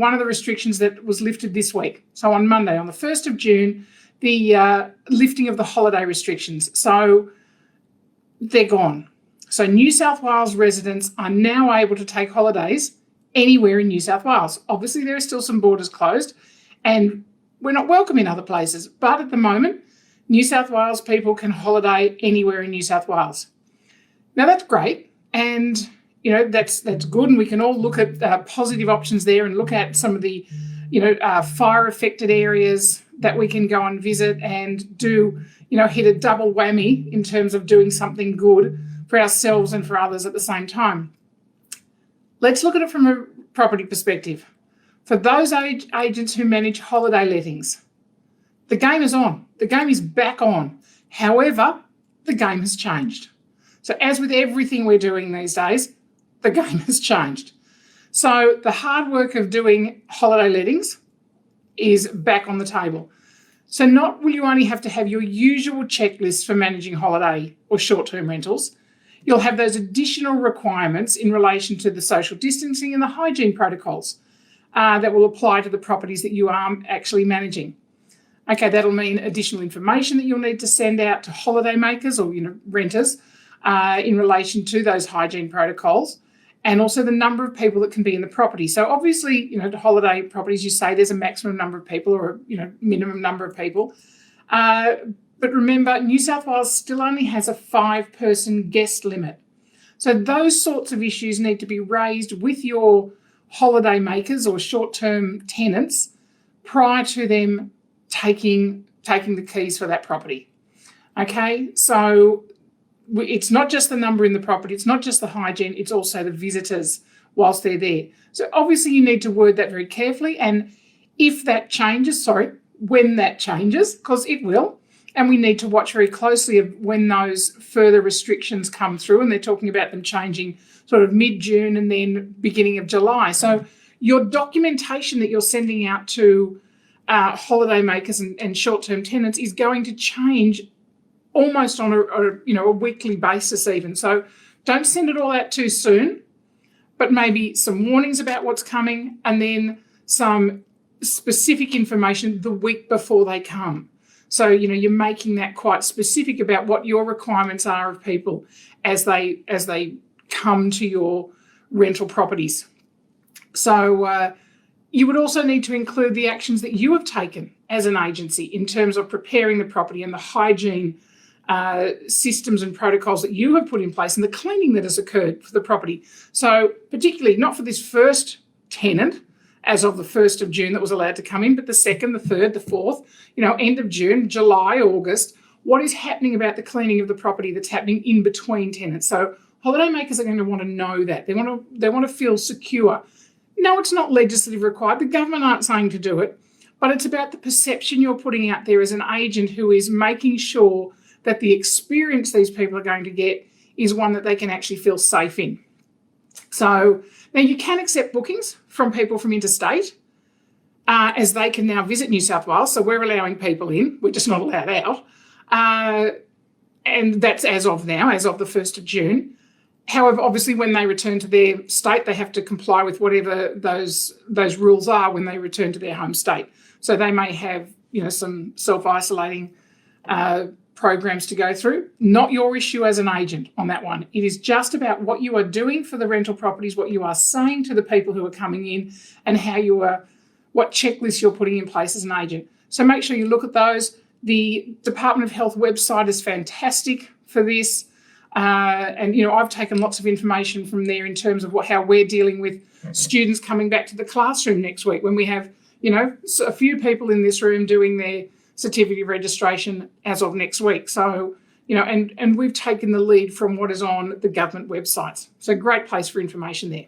one of the restrictions that was lifted this week. So on Monday, on the 1st of June, the lifting of the holiday restrictions. So they're gone. So New South Wales residents are now able to take holidays anywhere in New South Wales. Obviously, there are still some borders closed and we're not welcome in other places. But at the moment, New South Wales people can holiday anywhere in New South Wales. Now, that's great. And, that's good. And we can all look at positive options there and look at some of the, fire-affected areas that we can go and visit and do, hit a double whammy in terms of doing something good for ourselves and for others at the same time. Let's look at it from a property perspective. For those agents who manage holiday lettings, the game is on. The game is back on. However, the game has changed. So as with everything we're doing these days, the game has changed. So the hard work of doing holiday lettings is back on the table. So not will you only have to have your usual checklist for managing holiday or short-term rentals, you'll have those additional requirements in relation to the social distancing and the hygiene protocols that will apply to the properties that you are actually managing. Okay, that'll mean additional information that you'll need to send out to holiday makers or renters in relation to those hygiene protocols, and also the number of people that can be in the property. So obviously, to holiday properties, you say there's a maximum number of people or minimum number of people. But remember, New South Wales still only has a 5-person guest limit. So those sorts of issues need to be raised with your holiday makers or short-term tenants prior to them taking the keys for that property. Okay, so it's not just the number in the property, it's not just the hygiene, it's also the visitors whilst they're there. So obviously you need to word that very carefully, and when that changes, because it will, and we need to watch very closely of when those further restrictions come through, and they're talking about them changing sort of mid-June and then beginning of July. So your documentation that you're sending out to holiday makers and short-term tenants is going to change almost on a weekly basis even. So don't send it all out too soon, but maybe some warnings about what's coming and then some specific information the week before they come. So, you're making that quite specific about what your requirements are of people as they come to your rental properties. So you would also need to include the actions that you have taken as an agency in terms of preparing the property and the hygiene systems and protocols that you have put in place and the cleaning that has occurred for the property. So particularly not for this first tenant as of the 1st of June that was allowed to come in, but the 2nd, the 3rd, the 4th, end of June, July, August, what is happening about the cleaning of the property that's happening in between tenants. So holidaymakers are going to want to know that. They want to feel secure. No, it's not legislative required. The government aren't saying to do it, but it's about the perception you're putting out there as an agent who is making sure that the experience these people are going to get is one that they can actually feel safe in. So now you can accept bookings from people from interstate as they can now visit New South Wales. So we're allowing people in, we're just not allowed out. And that's as of now, as of the 1st of June. However, obviously when they return to their state, they have to comply with whatever those rules are when they return to their home state. So they may have, some self-isolating programs to go through. Not your issue as an agent on that one. It is just about what you are doing for the rental properties, what you are saying to the people who are coming in, and what checklists you're putting in place as an agent. So make sure you look at those. The Department of Health website is fantastic for this. And I've taken lots of information from there in terms of how we're dealing with students coming back to the classroom next week when we have, a few people in this room doing their certificate of registration as of next week. So, and we've taken the lead from what is on the government websites. So great place for information there.